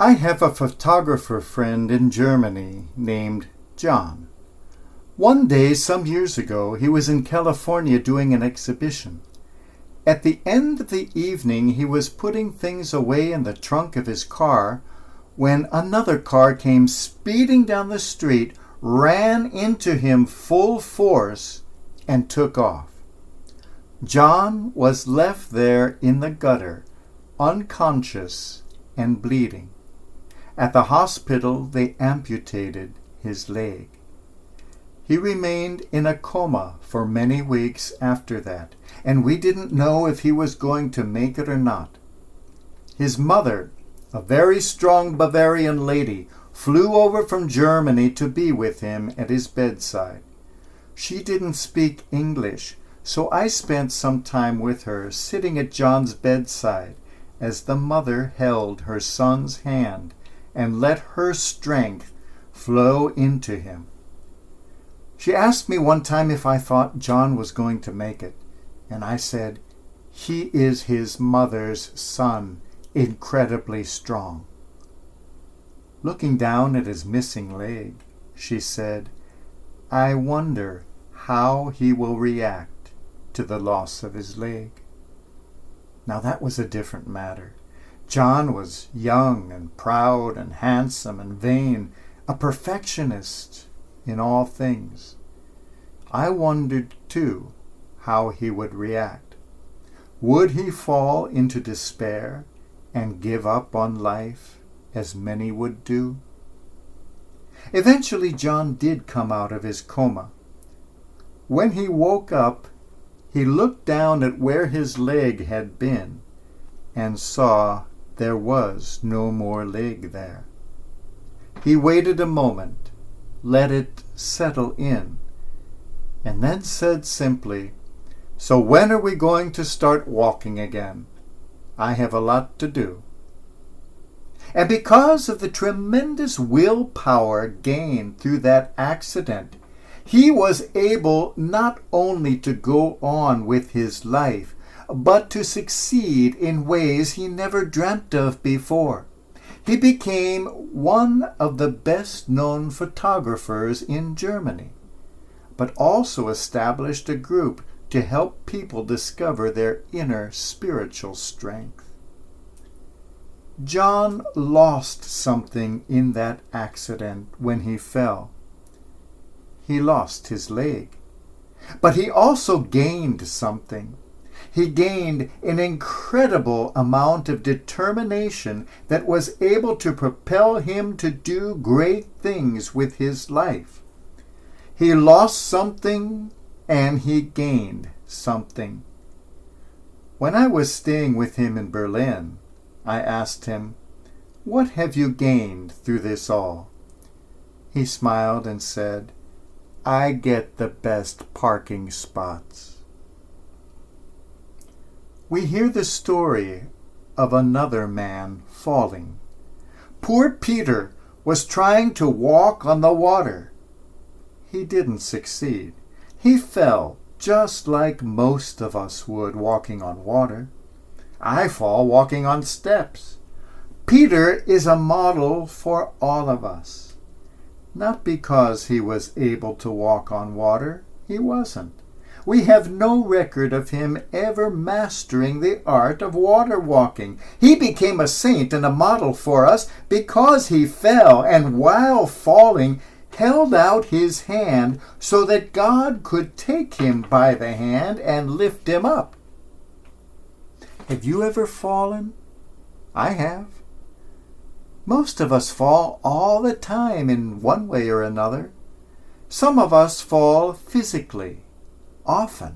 I have a photographer friend in Germany named John. One day, some years ago, he was in California doing an exhibition. At the end of the evening, he was putting things away in the trunk of his car when another car came speeding down the street, ran into him full force, and took off. John was left there in the gutter, unconscious and bleeding. At the hospital, they amputated his leg. He remained in a coma for many weeks after that, and we didn't know if he was going to make it or not. His mother, a very strong Bavarian lady, flew over from Germany to be with him at his bedside. She didn't speak English, so I spent some time with her, sitting at John's bedside as the mother held her son's hand and let her strength flow into him. She asked me one time if I thought John was going to make it, and I said, "He is his mother's son, incredibly strong." Looking down at his missing leg, she said, "I wonder how he will react to the loss of his leg." Now that was a different matter. John was young and proud and handsome and vain, a perfectionist in all things. I wondered, too, how he would react. Would he fall into despair and give up on life, as many would do? Eventually, John did come out of his coma. When he woke up, he looked down at where his leg had been and saw there was no more leg there. He waited a moment, let it settle in, and then said simply, "So when are we going to start walking again? I have a lot to do." And because of the tremendous willpower gained through that accident, he was able not only to go on with his life, but to succeed in ways he never dreamt of before. He became one of the best-known photographers in Germany, but also established a group to help people discover their inner spiritual strength. John lost something in that accident when he fell. He lost his leg, but he also gained something. He gained an incredible amount of determination that was able to propel him to do great things with his life. He lost something and he gained something. When I was staying with him in Berlin, I asked him, "What have you gained through this all?" He smiled and said, "I get the best parking spots." We hear the story of another man falling. Poor Peter was trying to walk on the water. He didn't succeed. He fell just like most of us would walking on water. I fall walking on steps. Peter is a model for all of us. Not because he was able to walk on water. He wasn't. We have no record of him ever mastering the art of water walking. He became a saint and a model for us because he fell, and while falling, held out his hand so that God could take him by the hand and lift him up. Have you ever fallen? I have. Most of us fall all the time in one way or another. Some of us fall physically, often.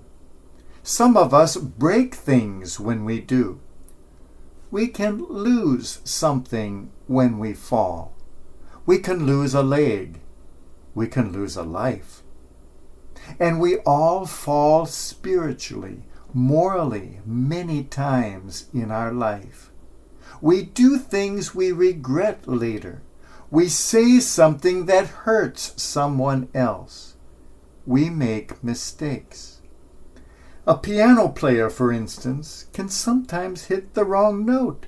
Some of us break things when we do. We can lose something when we fall. We can lose a leg. We can lose a life. And we all fall spiritually, morally, many times in our life. We do things we regret later. We say something that hurts someone else. We make mistakes. A piano player, for instance, can sometimes hit the wrong note.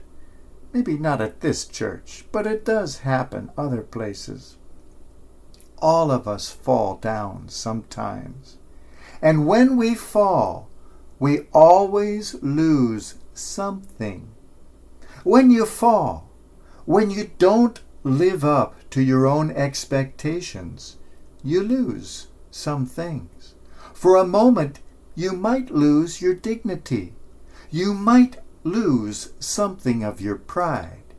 Maybe not at this church, but it does happen other places. All of us fall down sometimes. And when we fall, we always lose something. When you fall, when you don't live up to your own expectations, you lose some things. For a moment, you might lose your dignity. You might lose something of your pride.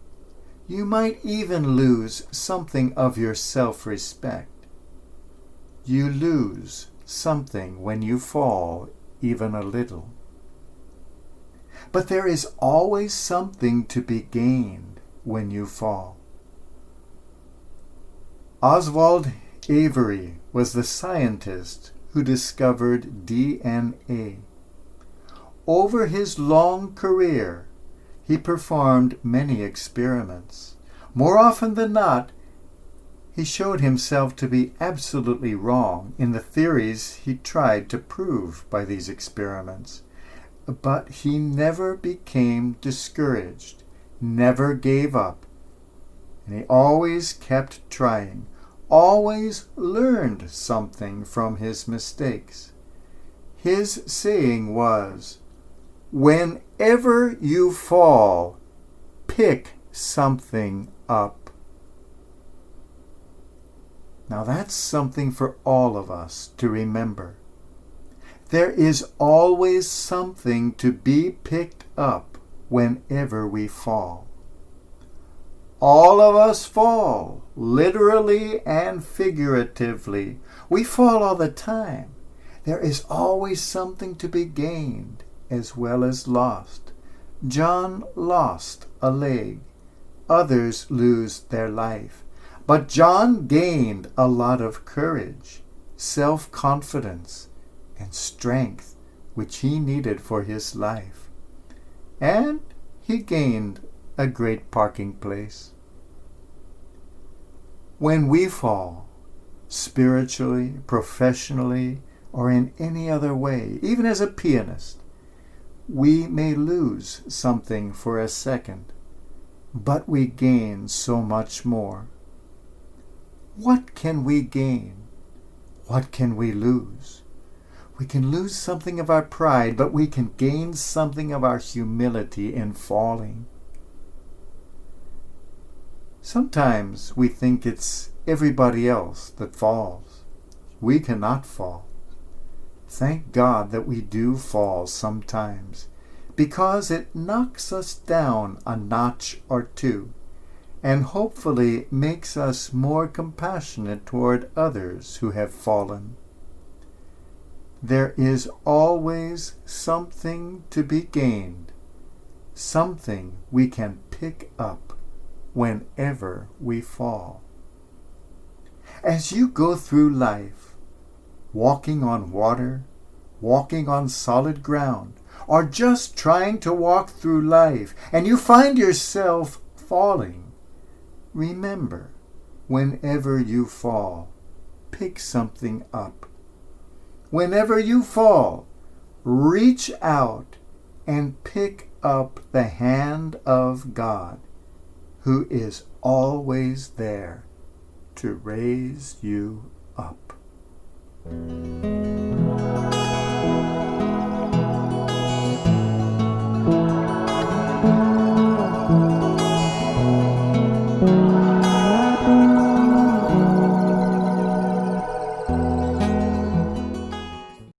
You might even lose something of your self-respect. You lose something when you fall even a little. But there is always something to be gained when you fall. Oswald Avery was the scientist who discovered DNA. Over his long career, he performed many experiments. More often than not, he showed himself to be absolutely wrong in the theories he tried to prove by these experiments. But he never became discouraged, never gave up, and he always kept trying, always learned something from his mistakes. His saying was, "Whenever you fall, pick something up." Now that's something for all of us to remember. There is always something to be picked up whenever we fall. All of us fall, literally and figuratively. We fall all the time. There is always something to be gained as well as lost. John lost a leg. Others lose their life. But John gained a lot of courage, self-confidence, and strength, which he needed for his life. And he gained a great parking place. When we fall, spiritually, professionally, or in any other way, even as a pianist, we may lose something for a second, but we gain so much more. What can we gain? What can we lose? We can lose something of our pride, but we can gain something of our humility in falling. Sometimes we think it's everybody else that falls. We cannot fall. Thank God that we do fall sometimes, because it knocks us down a notch or two, and hopefully makes us more compassionate toward others who have fallen. There is always something to be gained, something we can pick up whenever we fall. As you go through life, walking on water, walking on solid ground, or just trying to walk through life, and you find yourself falling, remember, whenever you fall, pick something up. Whenever you fall, reach out and pick up the hand of God, who is always there to raise you up.